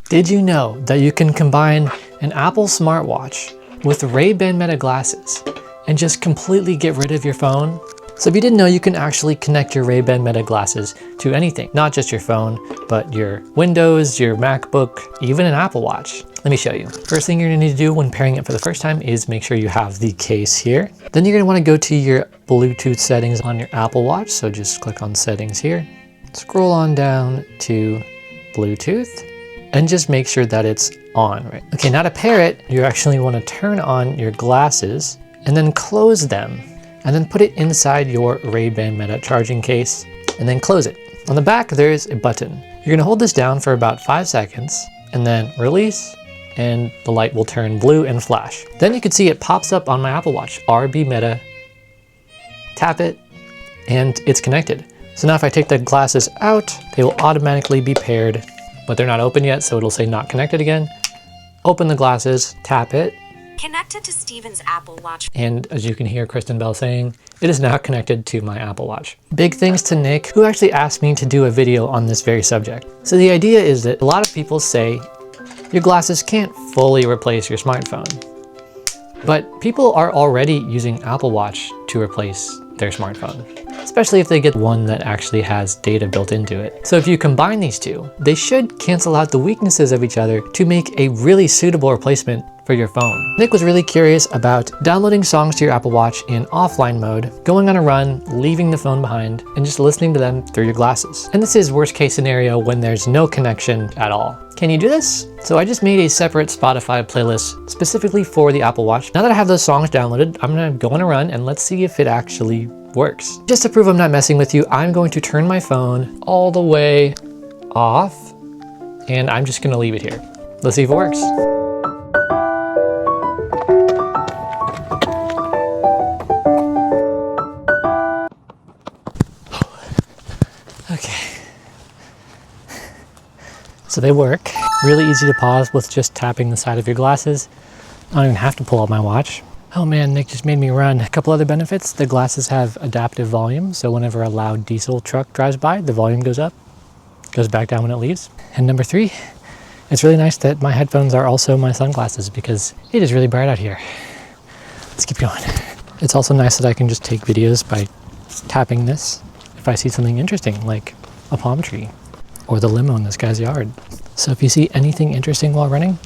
Did you know that you can combine an Apple smartwatch with Ray-Ban Meta glasses and just completely get rid of your phone? So if you didn't know, you can actually connect your Ray-Ban Meta glasses to anything, not just your phone, but your Windows, your MacBook, even an Apple Watch. Let me show you. First thing you're gonna need to do when pairing it for the first time is make sure you have the case here. Then you're gonna wanna go to your Bluetooth settings on your Apple Watch. So just click on settings here, scroll on down to Bluetooth, and just make sure that it's on, right? Okay, now to pair it, you actually wanna turn on your glasses and then close them. And then put it inside your Ray-Ban Meta charging case and then close it. On the back, there's a button. You're gonna hold this down for about 5 seconds and then release, and the light will turn blue and flash. Then you can see it pops up on my Apple Watch, RB Meta. Tap it and it's connected. So now if I take the glasses out, they will automatically be paired, but they're not open yet, so it'll say not connected again. Open the glasses, tap it. Connected to Steven's Apple Watch. And as you can hear Kristen Bell saying, it is now connected to my Apple Watch. Big thanks to Nick, who actually asked me to do a video on this very subject. So the idea is that a lot of people say your glasses can't fully replace your smartphone. But people are already using Apple Watch to replace their smartphone, especially if they get one that actually has data built into it. So if you combine these two, they should cancel out the weaknesses of each other to make a really suitable replacement for your phone. Nick was really curious about downloading songs to your Apple Watch in offline mode, going on a run, leaving the phone behind, and just listening to them through your glasses. And this is worst case scenario when there's no connection at all. Can you do this? So I just made a separate Spotify playlist specifically for the Apple Watch. Now that I have those songs downloaded, I'm gonna go on a run and let's see if it actually works. Just to prove I'm not messing with you, I'm going to turn my phone all the way off and I'm just gonna leave it here. Let's see if it works. Okay. So they work. Really easy to pause with just tapping the side of your glasses. I don't even have to pull out my watch. Oh man, Nick just made me run. A couple other benefits. The glasses have adaptive volume, so whenever a loud diesel truck drives by, the volume goes up, goes back down when it leaves. And number 3, it's really nice that my headphones are also my sunglasses because it is really bright out here. Let's keep going. It's also nice that I can just take videos by tapping this if I see something interesting, like a palm tree or the limo in this guy's yard. So if you see anything interesting while running,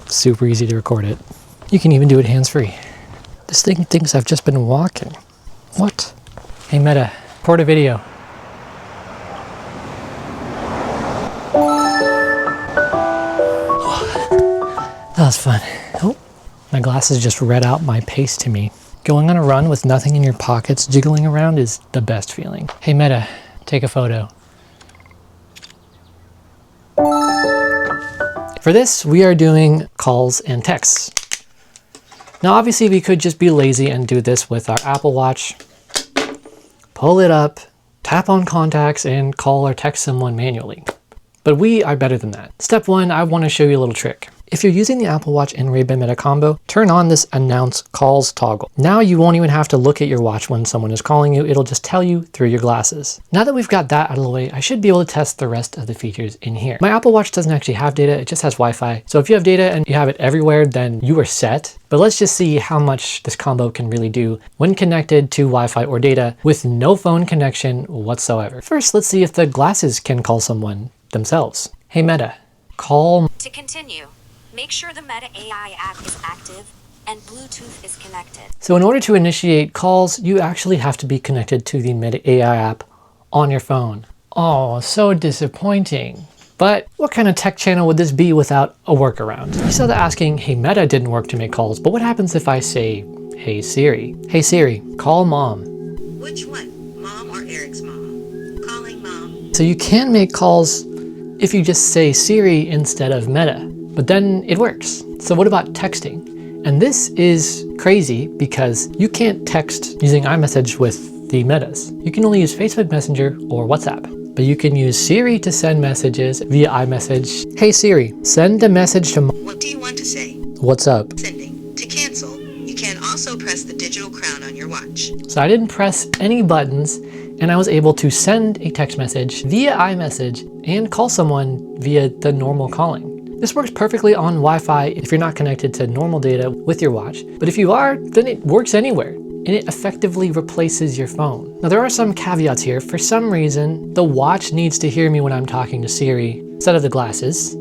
super easy to record it. You can even do it hands-free. This thing thinks I've just been walking. What? Hey Meta, record a video. That was fun. Oh, my glasses just read out my pace to me. Going on a run with nothing in your pockets jiggling around is the best feeling. Hey Meta, take a photo. For this, we are doing calls and texts. Now obviously we could just be lazy and do this with our Apple Watch. Pull it up, tap on contacts, and call or text someone manually. But we are better than that. Step 1, I want to show you a little trick. If you're using the Apple Watch and Ray-Ban Meta combo, turn on this announce calls toggle. Now you won't even have to look at your watch when someone is calling you, it'll just tell you through your glasses. Now that we've got that out of the way, I should be able to test the rest of the features in here. My Apple Watch doesn't actually have data, it just has Wi-Fi. So if you have data and you have it everywhere, then you are set. But let's just see how much this combo can really do when connected to Wi-Fi or data with no phone connection whatsoever. First, let's see if the glasses can call someone themselves. Hey Meta, call. To continue, make sure the Meta AI app is active and Bluetooth is connected. So in order to initiate calls, you actually have to be connected to the Meta AI app on your phone. Oh, so disappointing. But what kind of tech channel would this be without a workaround? You saw that asking, hey Meta didn't work to make calls, but what happens if I say, hey Siri? Hey Siri, call mom. Which one, mom or Eric's mom? Calling mom. So you can make calls if you just say Siri instead of Meta, but then it works. So what about texting? And this is crazy because you can't text using iMessage with the Metas. You can only use Facebook Messenger or WhatsApp, but you can use Siri to send messages via iMessage. Hey Siri, send a message to mom. What do you want to say? What's up? Sending. To cancel, you can also press the digital crown on your watch. So I didn't press any buttons and I was able to send a text message via iMessage and call someone via the normal calling. This works perfectly on Wi-Fi if you're not connected to normal data with your watch, but if you are, then it works anywhere, and it effectively replaces your phone. Now there are some caveats here. For some reason, the watch needs to hear me when I'm talking to Siri instead of the glasses.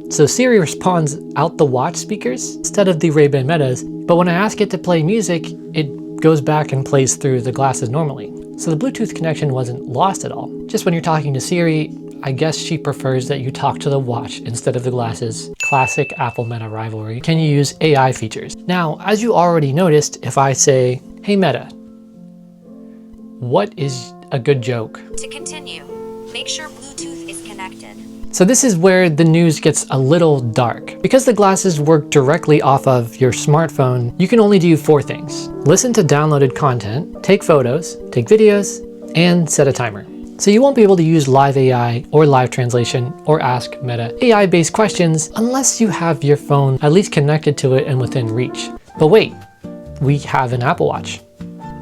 So Siri responds out the watch speakers instead of the Ray-Ban Metas, but when I ask it to play music, it goes back and plays through the glasses normally. So the Bluetooth connection wasn't lost at all. Just when you're talking to Siri, I guess she prefers that you talk to the watch instead of the glasses. Classic Apple Meta rivalry. Can you use AI features? Now, as you already noticed, if I say, "Hey Meta, what is a good joke?" To continue, make sure Bluetooth is connected. So this is where the news gets a little dark. Because the glasses work directly off of your smartphone, you can only do 4 things. Listen to downloaded content, take photos, take videos, and set a timer. So you won't be able to use live AI or live translation or ask Meta AI-based questions unless you have your phone at least connected to it and within reach. But wait, we have an Apple Watch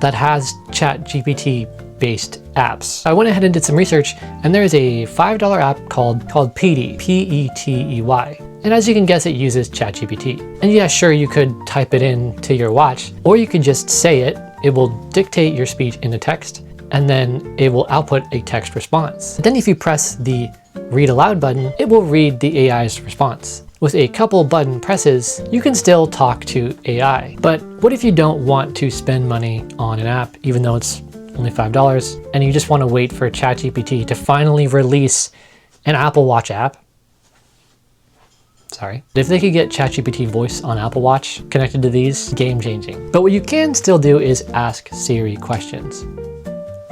that has ChatGPT based apps. I went ahead and did some research, and there is a $5 app called Petey, P-E-T-E-Y. And as you can guess, it uses ChatGPT. And yeah, sure, you could type it in to your watch, or you could just say it. It will dictate your speech into text, and then it will output a text response. Then if you press the read aloud button, it will read the AI's response. With a couple button presses, you can still talk to AI. But what if you don't want to spend money on an app, even though it's only $5, and you just want to wait for ChatGPT to finally release an Apple Watch app? Sorry. If they could get ChatGPT voice on Apple Watch connected to these, game changing. But what you can still do is ask Siri questions.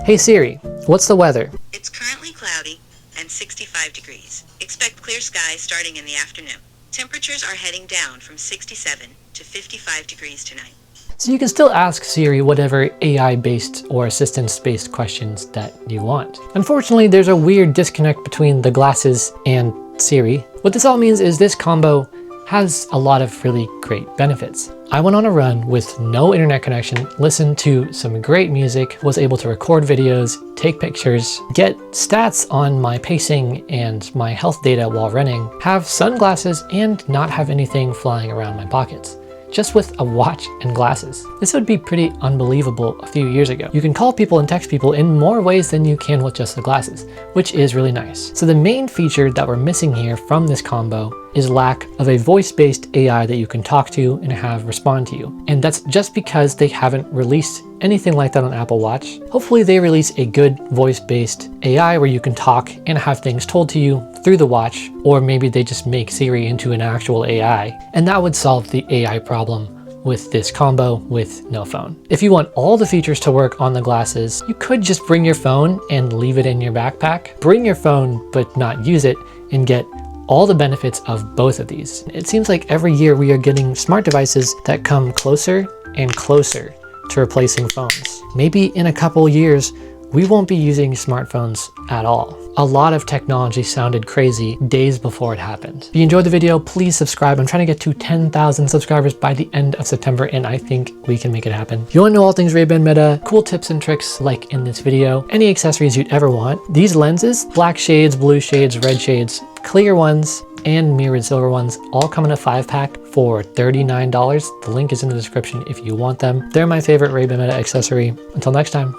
Hey Siri, what's the weather? It's currently cloudy and 65 degrees. Expect clear skies starting in the afternoon. Temperatures are heading down from 67 to 55 degrees tonight. So you can still ask Siri whatever AI-based or assistance-based questions that you want. Unfortunately, there's a weird disconnect between the glasses and Siri. What this all means is this combo has a lot of really great benefits. I went on a run with no internet connection, listened to some great music, was able to record videos, take pictures, get stats on my pacing and my health data while running, have sunglasses, and not have anything flying around my pockets. Just with a watch and glasses. This would be pretty unbelievable a few years ago. You can call people and text people in more ways than you can with just the glasses, which is really nice. So the main feature that we're missing here from this combo is lack of a voice-based AI that you can talk to and have respond to you. And that's just because they haven't released anything like that on Apple Watch. Hopefully they release a good voice-based AI where you can talk and have things told to you through the watch, or maybe they just make Siri into an actual AI, and that would solve the AI problem with this combo with no phone. If you want all the features to work on the glasses, you could just bring your phone and leave it in your backpack. Bring your phone but not use it and get all the benefits of both of these. It seems like every year we are getting smart devices that come closer and closer to replacing phones. Maybe in a couple years, we won't be using smartphones at all. A lot of technology sounded crazy days before it happened. If you enjoyed the video, please subscribe. I'm trying to get to 10,000 subscribers by the end of September, and I think we can make it happen. If you want to know all things Ray-Ban Meta, cool tips and tricks like in this video, any accessories you'd ever want, these lenses, black shades, blue shades, red shades, clear ones, and mirrored silver ones, all come in a 5-pack for $39. The link is in the description if you want them. They're my favorite Ray-Ban Meta accessory. Until next time.